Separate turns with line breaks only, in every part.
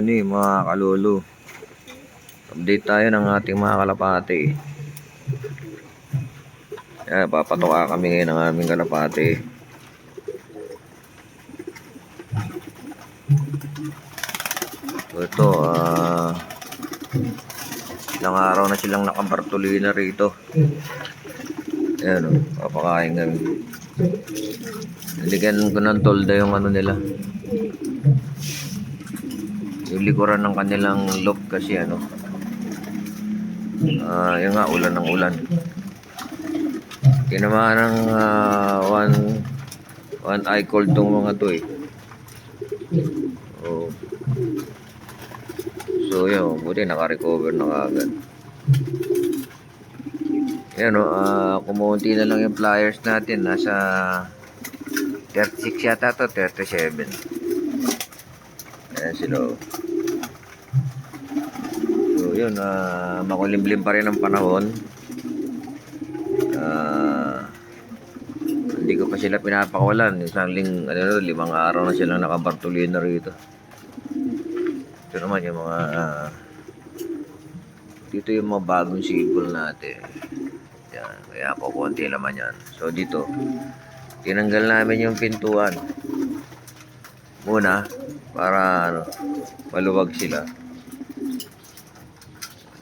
morning mga kalolo. Update tayo ng ating mga kalapati. Papatoka kami ngayon ng aming kalapati. So ito, ilang araw na silang nakabartolina rito. Ayan o, papakain kami. Niligan ko ng tolda yung ano nila, yung likuran ng kanilang loop kasi ano, yun nga, ulan ng ulan. Tinamaan ng one eye cold tong mga to eh. Oh. So yun, buti naka-recover na kagad. Yan o, kumunti na lang yung pliers natin. Nasa 36 yata to, 37. Ayan sila o. So yun, makulimlim pa rin ang panahon. Hindi ko pa sila pinapakawalan. Isang 5 araw na silang nakabartolina rito. Ito naman yung mga dito yung mga bagong sibol natin. Yan, kaya po konti naman yan. So dito, tinanggal namin yung pintuan muna para maluwag sila.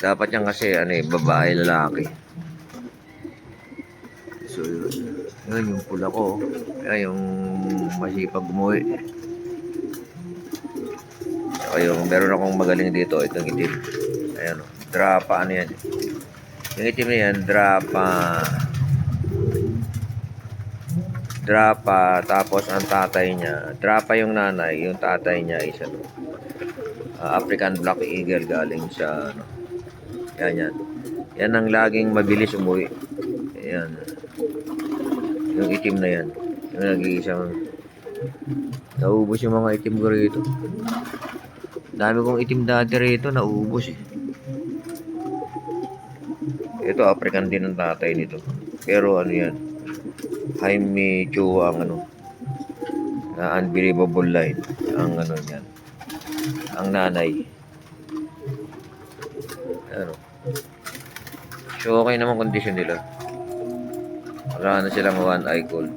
Dapat yan kasi babae lalaki. So yun yung pula ko. Yan yung masipag umuwi. Saka yung meron akong magaling dito, itong itim. Ayan o, drapa ano yan. Yung itim na yan, drapa, tapos ang tatay niya, drapa yung nanay, yung tatay niya is African Black Eagle galing sa yan. Yan ang laging mabilis umuwi. Ayan. Yung itim na yan. Yung nag-iisang naubos yung mga itim ko rito. Dami kong itim dati rito, naubos eh. Ito, African din ang tatay nito. Pero ano yan, Jaime Chua ang na unbelievable line. Ang yan. Ang nanay. So okay naman kondisyon nila. Wala na silang one eye cold.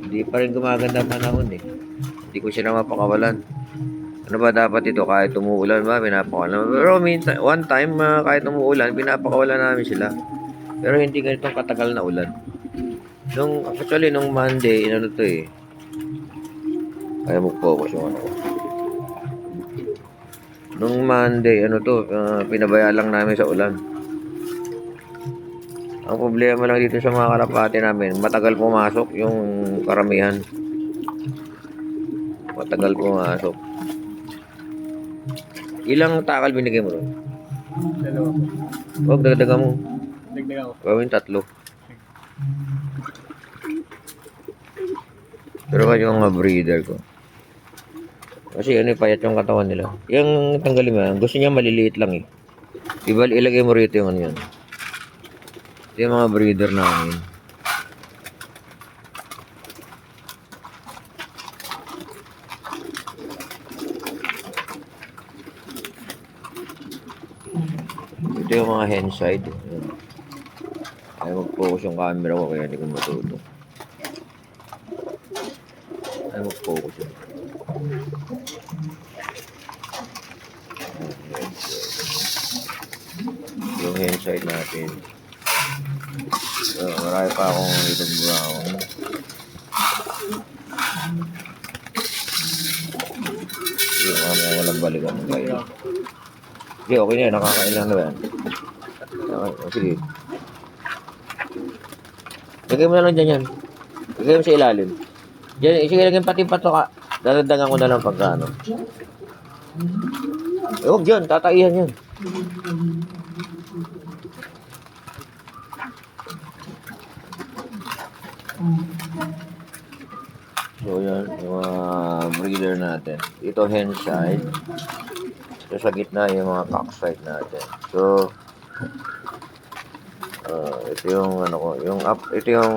Hindi pa rin gumaganda ang panahon eh. Hindi ko sila mapakawalan. Ano ba dapat ito? Kahit umuulan ba, pinapakawalan. Pero one time, kahit umuulan, pinapakawalan namin sila. Pero hindi ganitong katagal na ulan. Actually, nung Monday, to eh. Kaya mag-focus yung ano ko. Nung Monday, pinabaya lang namin sa ulan. Ang problema lang dito sa mga kalapati namin, matagal pumasok yung karamihan. Matagal pumasok. Ilang takal binigay mo ron? 2. Huwag, dagdagan mo.
Dagdagan ko.
Gawin 3. Pero kasi yung mga breeder ko. Kasi payat yung katawan nila. Yung tanggalin mo, gusto niya maliliit lang eh. Diba, ilagay mo rito yung yan. Ito yung mga breeder namin. Ito yung mga hen side. Ay mag-focus yung camera ko kaya hindi ko matuto. Ay mag-focus yun. Yung hen side natin. So, marami pa akong little brown. Yung mga walang balikan ng kayo. Sige, okay na yan. Nakakailan na yan. Okay, sige. Lagay mo na lang dyan yan. Lagay mo sa ilalim. Diyan, sige, lagay pati patoka. Dadagdagan ko na lang pagka huwag dyan, tataihan yan. So yan, yung mga breeder natin. Ito hen side. Ito sa gitna yung mga cock side natin. So ito yung ito yung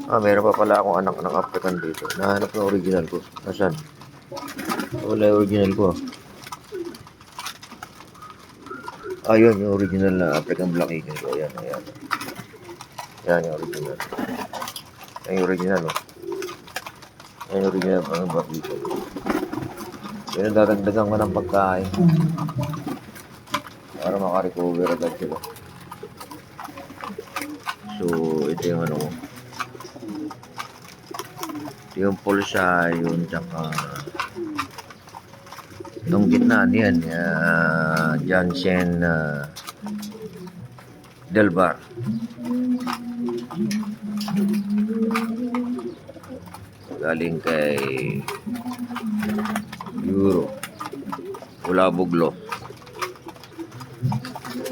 Meron pa pala akong anak ng African dito. Nahanap ng original ko. Nasaan? Wala yung original ko. Yun, yung original na African Black Eagle ko. Ayan, ayan. Yan yung original. Yan yung original, oh. Yan yung original ng Black Eagle. Yan, dadagdagan ko ng pagkain. Para makarecover agad sila. So, ito yung ano ko. Ito yung pulsa, yun, tsaka itong gitna niyan, Jansen Delbar. Galing kay Euro. Bulabuglo.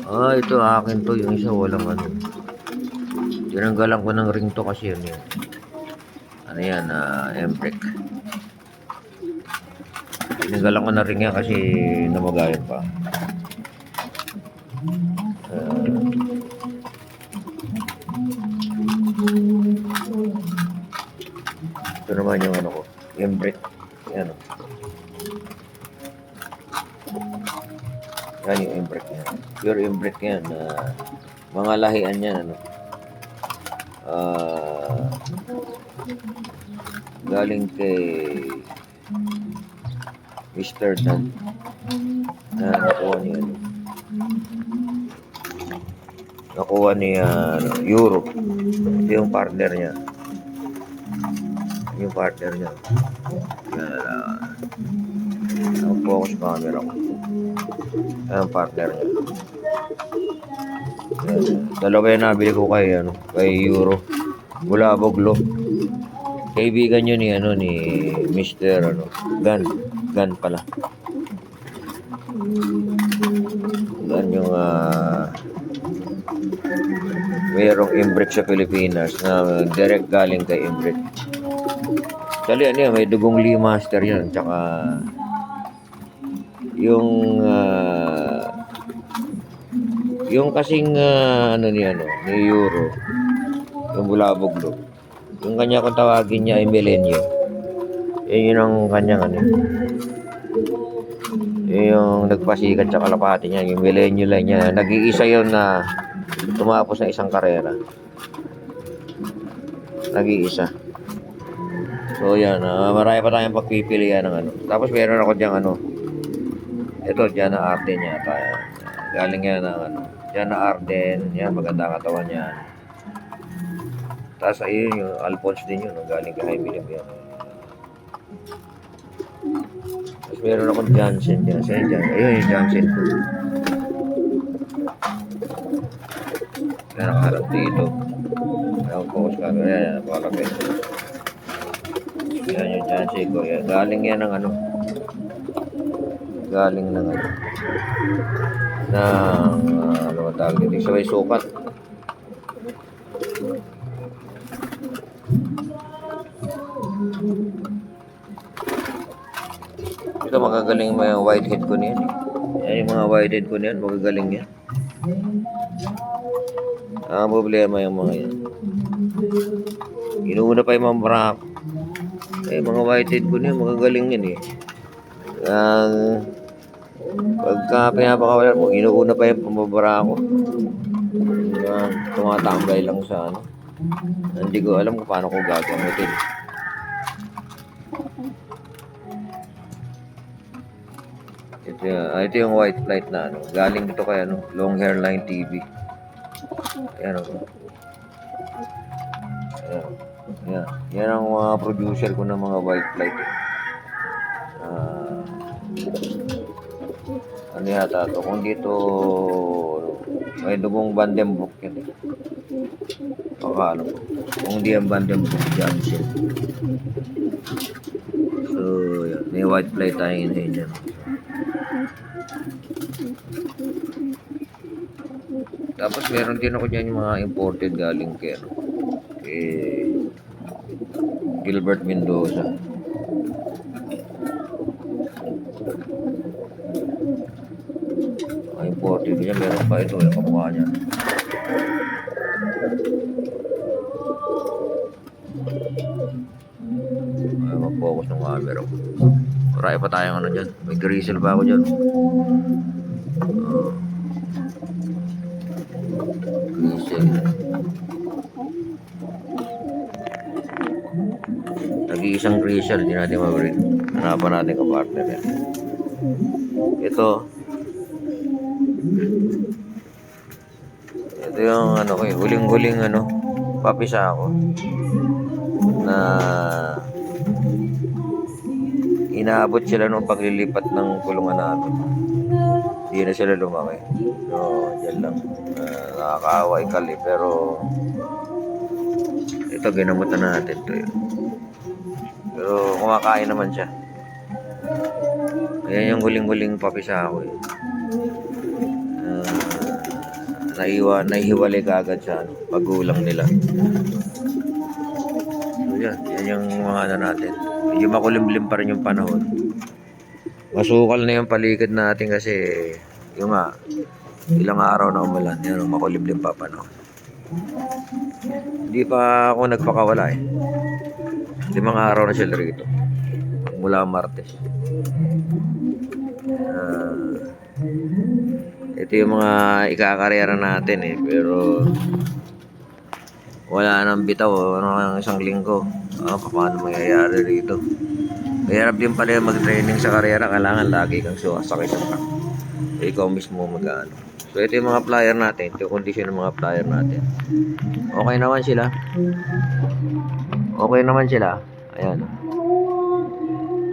Ito akin to. Yung isa walang ano. Tinanggalan ko ng ring to kasi yun yan. Ano yan, embrek. Tinanggalan ko ng ring yan kasi namagayan pa. Ito naman yung ano ko, embrek. Yan o. Yan yung embrek yan. Pure embrek yan. Mga lahian yan, ano. Galing kay Mr. Dan nakuha ni Europe. Ito yung partner niya, ang focus camera ko. Ang partner niya. Dalawa yung nabili ko kay Euro. Bulabuglo. Kaibigan yun ni Mr. Gan pala. Gan yung mayroong embrek sa Pilipinas na direct galing kay embrek. Dali may dugong Lee Master yan. Tsaka yung kasing ni Euro, yung Bulabuglo. Yung kanya kung tawagin niya ay Milenyo. Yun ang kanyang yung nagpasikat sa kalapati niya, yung Milenyo lang niya. Nag-iisa yun na tumapos na isang karera. Nag-iisa. So yan, marami pa tayong pagpipilian ng Tapos meron ako diyang ito, Jana Arden yata. Galing yan ng Jana Arden. Yan, maganda katawan niya. Tapos ayun yung Alphonse din yun, galing kay Jaime Lim yan. Tapos meron akong Jansen dyan. Ayun yung Jansen ko. Yan, nakaharap dito. Ayun, focus camera. Yan, napakalapit. Yan yung Jansen ko. Yan. Galing yan ng galing ng tawag dito. Sabay sukat. Ito magagaling yung whitehead ko niyan. Yan yung mga whitehead ko niyan, magagaling yan. Ang problema yung mga yan. Inuuna pa yung mga Barako. Mga whitehead ko niyan, magagaling yan eh. Pagka pinapakawalan mo, inuuna pa yung pamabara ko. Tumatambay lang sa Hindi ko alam kung paano ko gagamitin. Ito yung white flight na galing dito kay Long Hairline TV. Ayan yan ang mga producer ko ng mga white flight. Yata to, kung dito may dugong Vandenbroek yan baka kung di ang Vandenbroek Jansen. So yan, may white flight tayo yun. Tapos meron din ako dyan yung mga imported galing kay Gilbert Mendoza. Imported niya, meron pa ito yung kamukha niya. Marami pa tayong ano dyan. May grizzle ba ako dyan? Grizzle. Nag-iisang grizzle. Hindi natin mabreak. Hanapan natin ka-partner yan. Ito. Ito yung ano ko eh. Huling-huling ano. Papisa ako. Na inaabot sila nung paglilipat ng kulungan natin. Hindi na sila lumaki. So, dyan lang. Nakakaawa ikali. Pero, ito, ginamutan natin ito yun. Pero, kumakain naman siya. Ayan yung huling-huling papisa ako eh. Nahihiwalay ka agad sa ano, paggulang nila. So, yan yung mga ano natin. Medyo makulimlim pa rin yung panahon. Masukal na yung paligid natin kasi yung ilang araw na umulan. Yan, makulimlim pa panahon. Hindi pa ako nagpakawala eh. 5 araw na sila rito. Mula Martes. Ito yung mga ikakarera natin eh. Pero wala nang bitaw. Ano ng isang linggo. Paano mangyayari rito? Mahirap din pala mag-training sa karera. Kailangan lagi kang sumasakay sa truck. Ikaw mismo mag-ano. So ito yung mga flyer natin. Ito yung condition ng mga flyer natin. Okay naman sila. Okay naman sila. Ayan.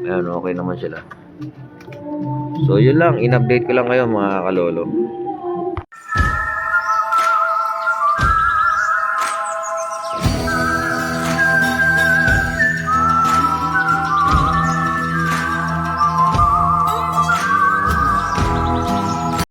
Ayan, okay naman sila. So yun lang. In-update ko lang kayo mga kalolo.